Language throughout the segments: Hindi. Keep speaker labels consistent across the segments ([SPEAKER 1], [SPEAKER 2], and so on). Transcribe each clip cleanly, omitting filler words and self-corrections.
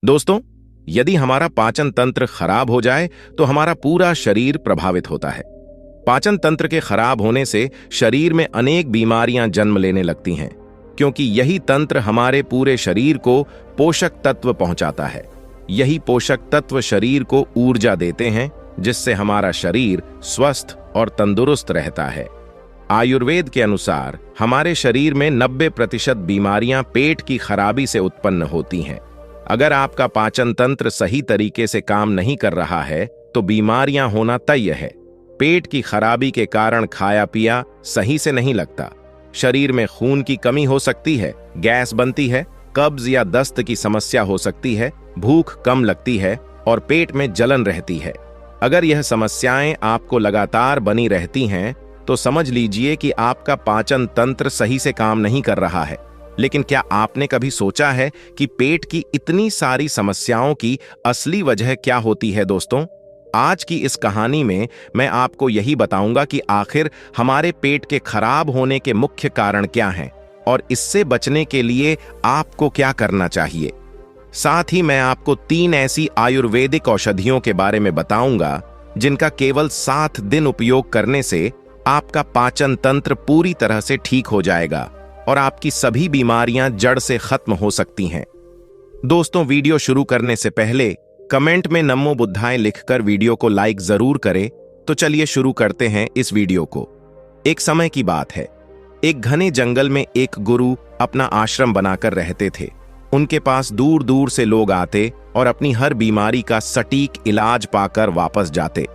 [SPEAKER 1] दोस्तों, यदि हमारा पाचन तंत्र खराब हो जाए तो हमारा पूरा शरीर प्रभावित होता है। पाचन तंत्र के खराब होने से शरीर में अनेक बीमारियां जन्म लेने लगती हैं, क्योंकि यही तंत्र हमारे पूरे शरीर को पोषक तत्व पहुंचाता है। यही पोषक तत्व शरीर को ऊर्जा देते हैं, जिससे हमारा शरीर स्वस्थ और तंदुरुस्त रहता है। आयुर्वेद के अनुसार हमारे शरीर में 90% बीमारियां पेट की खराबी से उत्पन्न होती हैं। अगर आपका पाचन तंत्र सही तरीके से काम नहीं कर रहा है तो बीमारियां होना तय है। पेट की खराबी के कारण खाया पिया सही से नहीं लगता, शरीर में खून की कमी हो सकती है, गैस बनती है, कब्ज या दस्त की समस्या हो सकती है, भूख कम लगती है और पेट में जलन रहती है। अगर यह समस्याएं आपको लगातार बनी रहती हैं तो समझ लीजिए कि आपका पाचन तंत्र सही से काम नहीं कर रहा है। लेकिन क्या आपने कभी सोचा है कि पेट की इतनी सारी समस्याओं की असली वजह क्या होती है? दोस्तों, आज की इस कहानी में मैं आपको यही बताऊंगा कि आखिर हमारे पेट के खराब होने के मुख्य कारण क्या हैं और इससे बचने के लिए आपको क्या करना चाहिए। साथ ही मैं आपको 3 ऐसी आयुर्वेदिक औषधियों के बारे में बताऊंगा जिनका केवल 7 दिन उपयोग करने से आपका पाचन तंत्र पूरी तरह से ठीक हो जाएगा और आपकी सभी बीमारियां जड़ से खत्म हो सकती हैं। दोस्तों, वीडियो शुरू करने से पहले कमेंट में नमो बुद्धाय लिखकर वीडियो को लाइक जरूर करें। तो चलिए शुरू करते हैं इस वीडियो को। एक समय की बात है, एक घने जंगल में एक गुरु अपना आश्रम बनाकर रहते थे। उनके पास दूर दूर से लोग आते और अपनी हर बीमारी का सटीक इलाज पाकर वापस जाते।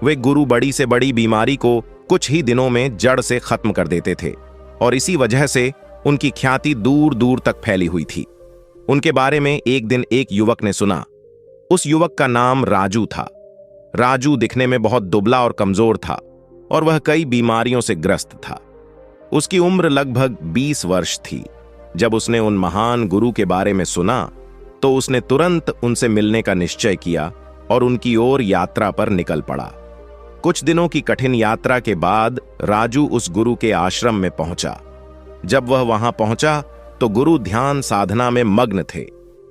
[SPEAKER 1] वे गुरु बड़ी से बड़ी बीमारी को कुछ ही दिनों में जड़ से खत्म कर देते थे और इसी वजह से उनकी ख्याति दूर दूर तक फैली हुई थी। उनके बारे में एक दिन एक युवक ने सुना। उस युवक का नाम राजू था। राजू दिखने में बहुत दुबला और कमजोर था और वह कई बीमारियों से ग्रस्त था। उसकी उम्र लगभग 20 वर्ष थी। जब उसने उन महान गुरु के बारे में सुना तो उसने तुरंत उनसे मिलने का निश्चय किया और उनकी ओर यात्रा पर निकल पड़ा। कुछ दिनों की कठिन यात्रा के बाद राजू उस गुरु के आश्रम में पहुंचा। जब वह वहां पहुंचा तो गुरु ध्यान साधना में मग्न थे।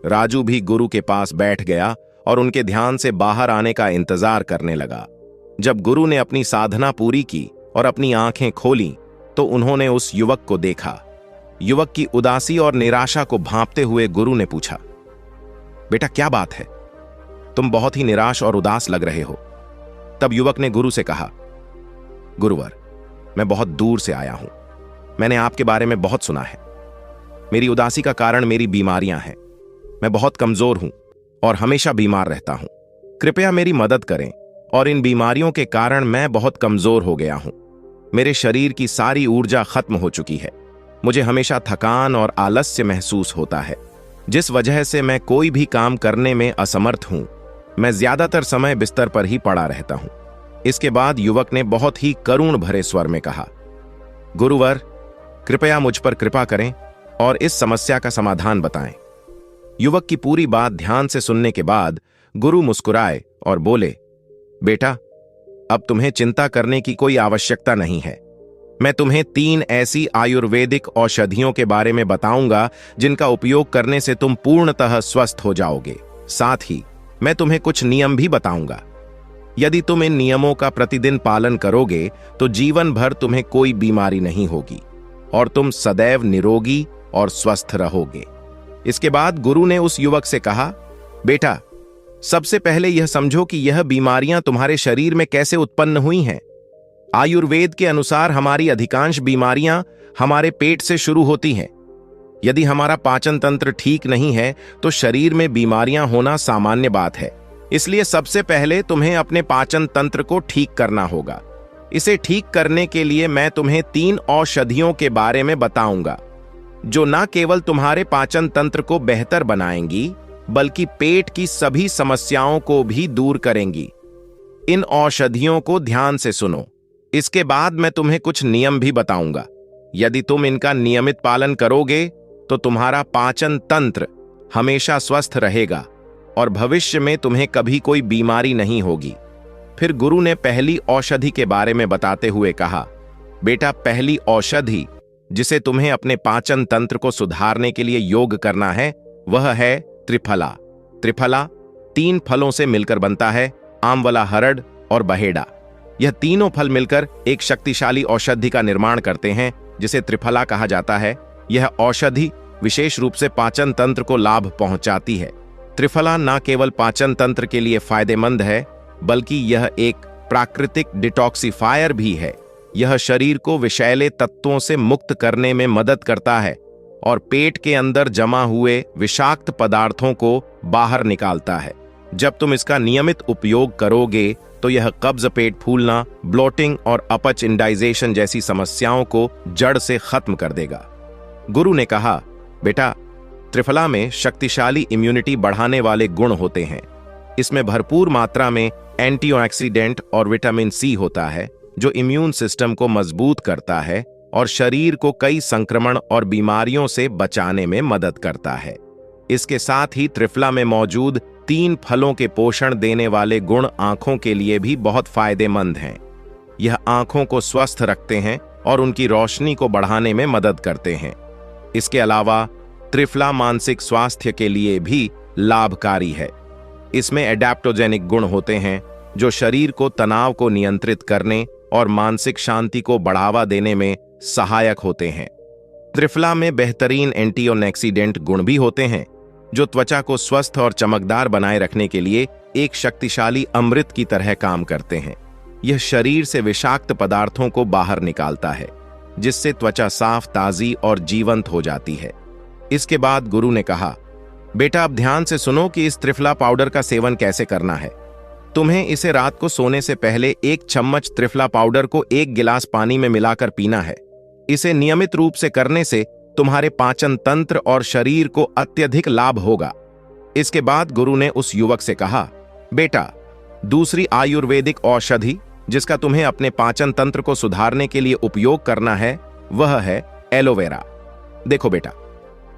[SPEAKER 1] राजू भी गुरु के पास बैठ गया और उनके ध्यान से बाहर आने का इंतजार करने लगा। जब गुरु ने अपनी साधना पूरी की और अपनी आंखें खोलीं तो उन्होंने उस युवक को देखा। युवक की उदासी और निराशा को भांपते हुए गुरु ने पूछा, बेटा क्या बात है? तुम बहुत ही निराश और उदास लग रहे हो। तब युवक ने गुरु से कहा, गुरुवर, मैं बहुत दूर से आया हूं। मैंने आपके बारे में बहुत सुना है। मेरी उदासी का कारण मेरी बीमारियां हैं। मैं बहुत कमजोर हूं और हमेशा बीमार रहता हूं। कृपया मेरी मदद करें और इन बीमारियों के कारण मैं बहुत कमजोर हो गया हूं। मेरे शरीर की सारी ऊर्जा खत्म हो चुकी है। मुझे हमेशा थकान और आलस्य महसूस होता है, जिस वजह से मैं कोई भी काम करने में असमर्थ हूं। मैं ज्यादातर समय बिस्तर पर ही पड़ा रहता हूं। इसके बाद युवक ने बहुत ही करुण भरे स्वर में कहा, गुरुवर, कृपया मुझ पर कृपा करें और इस समस्या का समाधान बताएं। युवक की पूरी बात ध्यान से सुनने के बाद गुरु मुस्कुराए और बोले, बेटा, अब तुम्हें चिंता करने की कोई आवश्यकता नहीं है। मैं तुम्हें 3 ऐसी आयुर्वेदिक औषधियों के बारे में बताऊंगा जिनका उपयोग करने से तुम पूर्णतः स्वस्थ हो जाओगे। साथ ही मैं तुम्हें कुछ नियम भी बताऊंगा। यदि तुम इन नियमों का प्रतिदिन पालन करोगे तो जीवन भर तुम्हें कोई बीमारी नहीं होगी और तुम सदैव निरोगी और स्वस्थ रहोगे। इसके बाद गुरु ने उस युवक से कहा, बेटा, सबसे पहले यह समझो कि यह बीमारियां तुम्हारे शरीर में कैसे उत्पन्न हुई हैं। आयुर्वेद के अनुसार हमारी अधिकांश बीमारियां हमारे पेट से शुरू होती हैं। यदि हमारा पाचन तंत्र ठीक नहीं है तो शरीर में बीमारियां होना सामान्य बात है। इसलिए सबसे पहले तुम्हें अपने पाचन तंत्र को ठीक करना होगा। इसे ठीक करने के लिए मैं तुम्हें 3 औषधियों के बारे में बताऊंगा जो न केवल तुम्हारे पाचन तंत्र को बेहतर बनाएंगी बल्कि पेट की सभी समस्याओं को भी दूर करेंगी। इन औषधियों को ध्यान से सुनो। इसके बाद मैं तुम्हें कुछ नियम भी बताऊंगा। यदि तुम इनका नियमित पालन करोगे तो तुम्हारा पाचन तंत्र हमेशा स्वस्थ रहेगा और भविष्य में तुम्हें कभी कोई बीमारी नहीं होगी। फिर गुरु ने पहली औषधि के बारे में बताते हुए कहा, बेटा, पहली औषधि जिसे तुम्हें अपने पाचन तंत्र को सुधारने के लिए योग करना है वह है त्रिफला। त्रिफला 3 फलों से मिलकर बनता है, आमवला, हरड़ और बहेड़ा। यह तीनों फल मिलकर एक शक्तिशाली औषधि का निर्माण करते हैं जिसे त्रिफला कहा जाता है। यह औषधि विशेष रूप से पाचन तंत्र को लाभ पहुंचाती है। त्रिफला न केवल पाचन तंत्र के लिए फायदेमंद है, बल्कि यह एक प्राकृतिक डिटॉक्सिफायर भी है। यह शरीर को विषैले तत्वों से मुक्त करने में मदद करता है और पेट के अंदर जमा हुए विषाक्त पदार्थों को बाहर निकालता है। जब तुम इसका नियमित उपयोग करोगे तो यह कब्ज, पेट फूलना, ब्लोटिंग और अपच इंडाइजेशन जैसी समस्याओं को जड़ से खत्म कर देगा। गुरु ने कहा, बेटा, त्रिफला में शक्तिशाली इम्यूनिटी बढ़ाने वाले गुण होते हैं। इसमें भरपूर मात्रा में एंटीऑक्सीडेंट और विटामिन सी होता है जो इम्यून सिस्टम को मजबूत करता है और शरीर को कई संक्रमण और बीमारियों से बचाने में मदद करता है। इसके साथ ही त्रिफला में मौजूद 3 फलों के पोषण देने वाले गुण आंखों के लिए भी बहुत फायदेमंद हैं। यह आंखों को स्वस्थ रखते हैं और उनकी रोशनी को बढ़ाने में मदद करते हैं। इसके अलावा त्रिफला मानसिक स्वास्थ्य के लिए भी लाभकारी है। इसमें एडेप्टोजेनिक गुण होते हैं जो शरीर को तनाव को नियंत्रित करने और मानसिक शांति को बढ़ावा देने में सहायक होते हैं। त्रिफला में बेहतरीन एंटीऑक्सीडेंट गुण भी होते हैं जो त्वचा को स्वस्थ और चमकदार बनाए रखने के लिए एक शक्तिशाली अमृत की तरह काम करते हैं। यह शरीर से विषाक्त पदार्थों को बाहर निकालता है, जिससे त्वचा साफ, ताजी और जीवंत हो जाती है। इसके बाद गुरु ने कहा, बेटा, अब ध्यान से सुनो कि इस त्रिफला पाउडर का सेवन कैसे करना है। तुम्हें इसे रात को सोने से पहले 1 चम्मच त्रिफला पाउडर को 1 गिलास पानी में मिलाकर पीना है। इसे नियमित रूप से करने से तुम्हारे पाचन तंत्र और शरीर को अत्यधिक लाभ होगा। इसके बाद गुरु ने उस युवक से कहा, बेटा, दूसरी आयुर्वेदिक औषधि जिसका तुम्हें अपने पाचन तंत्र को सुधारने के लिए उपयोग करना है वह है एलोवेरा। देखो बेटा,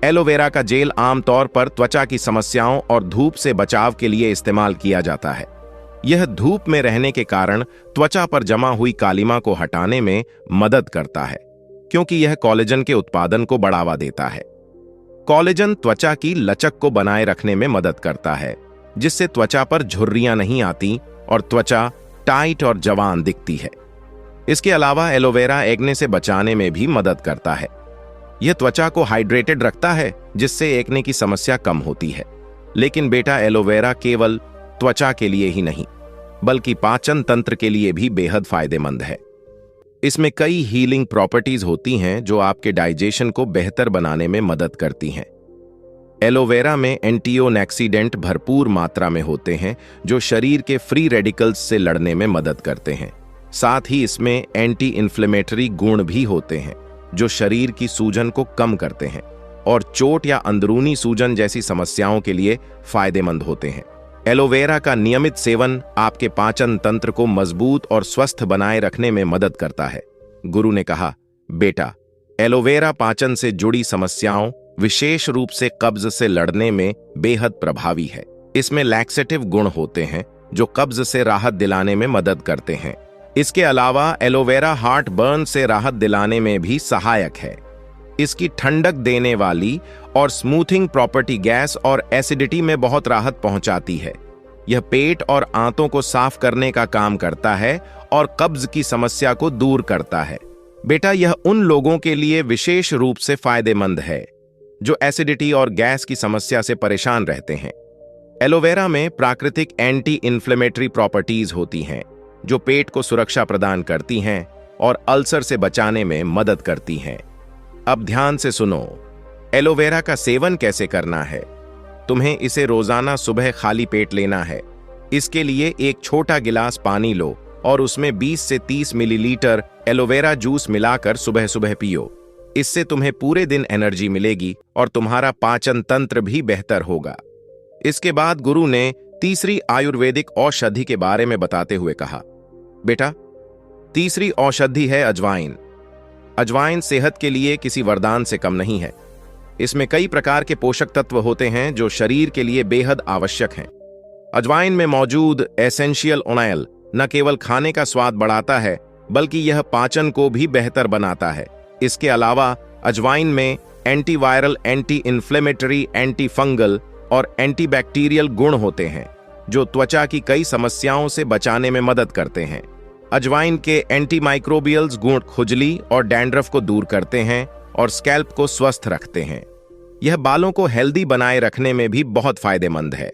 [SPEAKER 1] एलोवेरा का जेल आमतौर पर त्वचा की समस्याओं और धूप से बचाव के लिए इस्तेमाल किया जाता है। यह धूप में रहने के कारण त्वचा पर जमा हुई कालिमा को हटाने में मदद करता है, क्योंकि यह कोलेजन के उत्पादन को बढ़ावा देता है। कोलेजन त्वचा की लचक को बनाए रखने में मदद करता है, जिससे त्वचा पर झुर्रियां नहीं आती और त्वचा टाइट और जवान दिखती है। इसके अलावा एलोवेरा एक्ने से बचाने में भी मदद करता है। यह त्वचा को हाइड्रेटेड रखता है, जिससे एक्ने की समस्या कम होती है। लेकिन बेटा, एलोवेरा केवल त्वचा के लिए ही नहीं, बल्कि पाचन तंत्र के लिए भी बेहद फायदेमंद है। इसमें कई हीलिंग प्रॉपर्टीज होती हैं जो आपके डाइजेशन को बेहतर बनाने में मदद करती हैं। एलोवेरा में एंटीऑक्सीडेंट भरपूर मात्रा में होते हैं जो शरीर के फ्री रेडिकल्स से लड़ने में मदद करते हैं। साथ ही इसमें एंटी इन्फ्लेमेटरी गुण भी होते हैं जो शरीर की सूजन को कम करते हैं और चोट या अंदरूनी सूजन जैसी समस्याओं के लिए फायदेमंद होते हैं। एलोवेरा का नियमित सेवन आपके पाचन तंत्र को मजबूत और स्वस्थ बनाए रखने में मदद करता है। गुरु ने कहा, बेटा, एलोवेरा पाचन से जुड़ी समस्याओं, विशेष रूप से कब्ज से लड़ने में बेहद प्रभावी है। इसमें लैक्सेटिव गुण होते हैं जो कब्ज से राहत दिलाने में मदद करते हैं। इसके अलावा एलोवेरा हार्ट बर्न से राहत दिलाने में भी सहायक है। इसकी ठंडक देने वाली और स्मूथिंग प्रॉपर्टी गैस और एसिडिटी में बहुत राहत पहुंचाती है। यह पेट और आंतों को साफ करने का काम करता है और कब्ज की समस्या को दूर करता है। बेटा, यह उन लोगों के लिए विशेष रूप से फायदेमंद है जो एसिडिटी और गैस की समस्या से परेशान रहते हैं। एलोवेरा में प्राकृतिक एंटी इन्फ्लेमेटरी प्रॉपर्टीज होती हैं जो पेट को सुरक्षा प्रदान करती हैं और अल्सर से बचाने में मदद करती हैं। अब ध्यान से सुनो, एलोवेरा का सेवन कैसे करना है। तुम्हें इसे रोजाना सुबह खाली पेट लेना है। इसके लिए 1 छोटा गिलास पानी लो और उसमें 20 से 30 मिलीलीटर एलोवेरा जूस मिलाकर सुबह सुबह पियो। इससे तुम्हें पूरे दिन एनर्जी मिलेगी और तुम्हारा पाचन तंत्र भी बेहतर होगा। इसके बाद गुरु ने तीसरी आयुर्वेदिक औषधि के बारे में बताते हुए कहा, बेटा, तीसरी औषधि है अजवाइन। अजवाइन सेहत के लिए किसी वरदान से कम नहीं है। इसमें कई प्रकार के पोषक तत्व होते हैं जो शरीर के लिए बेहद आवश्यक हैं। अजवाइन में मौजूद एसेंशियल ऑयल न केवल खाने का स्वाद बढ़ाता है, बल्कि यह पाचन को भी बेहतर बनाता है। इसके अलावा अजवाइन में antiviral, anti inflammatory, anti fungal और एंटीबैक्टीरियल गुण होते हैं जो त्वचा की कई समस्याओं से बचाने में मदद करते हैं। अजवाइन के एंटीमाइक्रोबियल्स गुण खुजली और डैंड्रफ को दूर करते हैं और स्कैल्प को स्वस्थ रखते हैं। यह बालों को हेल्दी बनाए रखने में भी बहुत फायदेमंद है।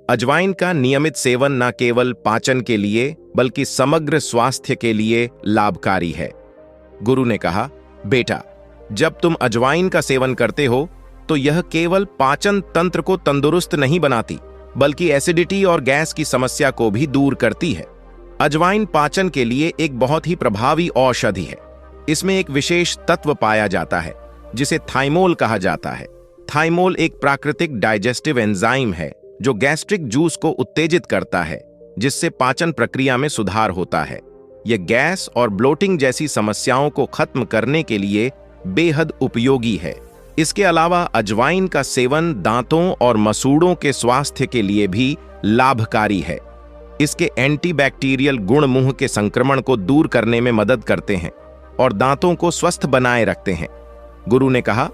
[SPEAKER 1] अजवाइन का नियमित सेवन न केवल पाचन के लिए बल्कि समग्र स्वास्थ्य के लिए लाभकारी है। गुरु ने कहा, बेटा, जब तुम अजवाइन का सेवन करते हो तो यह केवल पाचन तंत्र को तंदुरुस्त नहीं बनाती बल्कि एसिडिटी और गैस की समस्या को भी दूर करती है। अजवाइन पाचन के लिए एक बहुत ही प्रभावी औषधि है। इसमें एक विशेष तत्व पाया जाता है जिसे थाइमोल कहा जाता है। थाइमोल एक प्राकृतिक डाइजेस्टिव एंजाइम है जो गैस्ट्रिक जूस को उत्तेजित करता है, जिससे पाचन प्रक्रिया में सुधार होता है। यह गैस और ब्लोटिंग जैसी समस्याओं को खत्म करने के लिए बेहद उपयोगी है। इसके अलावा अजवाइन का सेवन दांतों और मसूड़ों के स्वास्थ्य के लिए भी लाभकारी है। इसके एंटीबैक्टीरियल गुण मुंह के संक्रमण को दूर करने में मदद करते हैं और दांतों को स्वस्थ बनाए रखते हैं। गुरु ने कहा,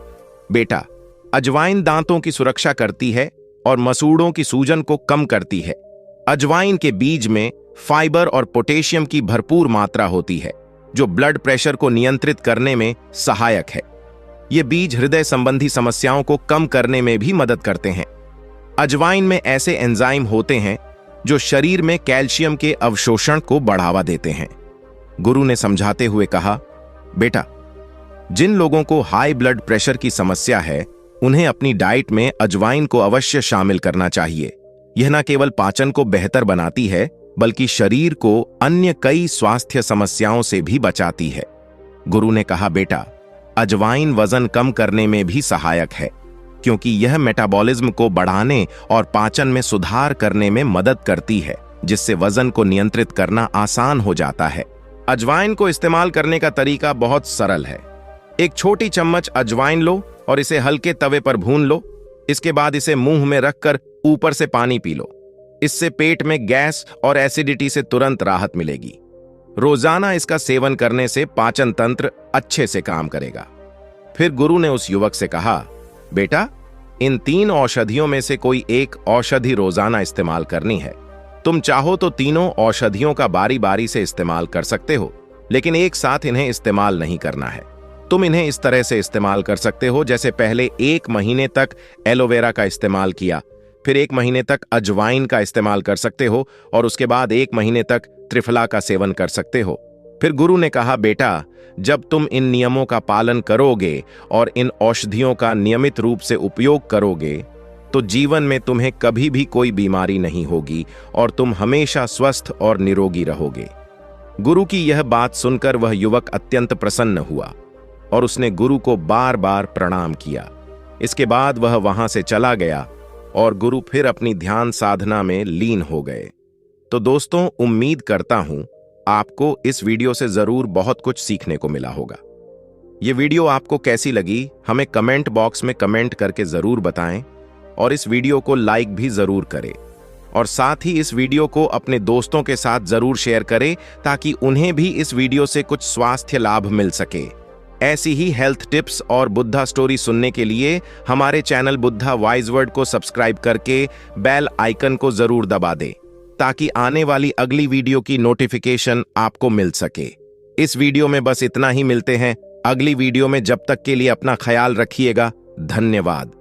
[SPEAKER 1] बेटा, अजवाइन दांतों की सुरक्षा करती है और मसूड़ों की सूजन को कम करती है। अजवाइन के बीज में फाइबर और पोटेशियम की भरपूर मात्रा होती है जो ब्लड प्रेशर को नियंत्रित करने में सहायक है। ये बीज हृदय संबंधी समस्याओं को कम करने में भी मदद करते हैं। अजवाइन में ऐसे एंजाइम होते हैं जो शरीर में कैल्शियम के अवशोषण को बढ़ावा देते हैं। गुरु ने समझाते हुए कहा, बेटा, जिन लोगों को हाई ब्लड प्रेशर की समस्या है उन्हें अपनी डाइट में अजवाइन को अवश्य शामिल करना चाहिए। यह न केवल पाचन को बेहतर बनाती है बल्कि शरीर को अन्य कई स्वास्थ्य समस्याओं से भी बचाती है। गुरु ने कहा, बेटा, अजवाइन वजन कम करने में भी सहायक है क्योंकि यह मेटाबॉलिज्म को बढ़ाने और पाचन में सुधार करने में मदद करती है, जिससे वजन को नियंत्रित करना आसान हो जाता है। अजवाइन को इस्तेमाल करने का तरीका बहुत सरल है। एक छोटी चम्मच अजवाइन लो और इसे हल्के तवे पर भून लो। इसके बाद इसे मुंह में रखकर ऊपर से पानी पी लो। इससे पेट में गैस और एसिडिटी से तुरंत राहत मिलेगी। रोजाना इसका सेवन करने से पाचन तंत्र अच्छे से काम करेगा। फिर गुरु ने उस युवक से कहा, बेटा, इन 3 औषधियों में से कोई एक औषधि रोजाना इस्तेमाल करनी है। तुम चाहो तो तीनों औषधियों का बारी बारी से इस्तेमाल कर सकते हो, लेकिन एक साथ इन्हें इस्तेमाल नहीं करना है। तुम इन्हें इस तरह से इस्तेमाल कर सकते हो जैसे पहले 1 महीने तक एलोवेरा का इस्तेमाल किया, फिर 1 महीने तक अजवाइन का इस्तेमाल कर सकते हो और उसके बाद 1 महीने तक त्रिफला का सेवन कर सकते हो। फिर गुरु ने कहा, बेटा, जब तुम इन नियमों का पालन करोगे और इन औषधियों का नियमित रूप से उपयोग करोगे तो जीवन में तुम्हें कभी भी कोई बीमारी नहीं होगी और तुम हमेशा स्वस्थ और निरोगी रहोगे। गुरु की यह बात सुनकर वह युवक अत्यंत प्रसन्न हुआ और उसने गुरु को बार बार प्रणाम किया। इसके बाद वह वहां से चला गया और गुरु फिर अपनी ध्यान साधना में लीन हो गए। तो दोस्तों, उम्मीद करता हूं आपको इस वीडियो से जरूर बहुत कुछ सीखने को मिला होगा। ये वीडियो आपको कैसी लगी हमें कमेंट बॉक्स में कमेंट करके जरूर बताएं और इस वीडियो को लाइक भी जरूर करें और साथ ही इस वीडियो को अपने दोस्तों के साथ जरूर शेयर करें ताकि उन्हें भी इस वीडियो से कुछ स्वास्थ्य लाभ मिल सके। ऐसी ही हेल्थ टिप्स और बुद्धा स्टोरी सुनने के लिए हमारे चैनल बुद्धा वाइज वर्ड को सब्सक्राइब करके बेल आइकन को जरूर दबा दें ताकि आने वाली अगली वीडियो की नोटिफिकेशन आपको मिल सके। इस वीडियो में बस इतना ही। मिलते हैं अगली वीडियो में। जब तक के लिए अपना ख्याल रखिएगा। धन्यवाद।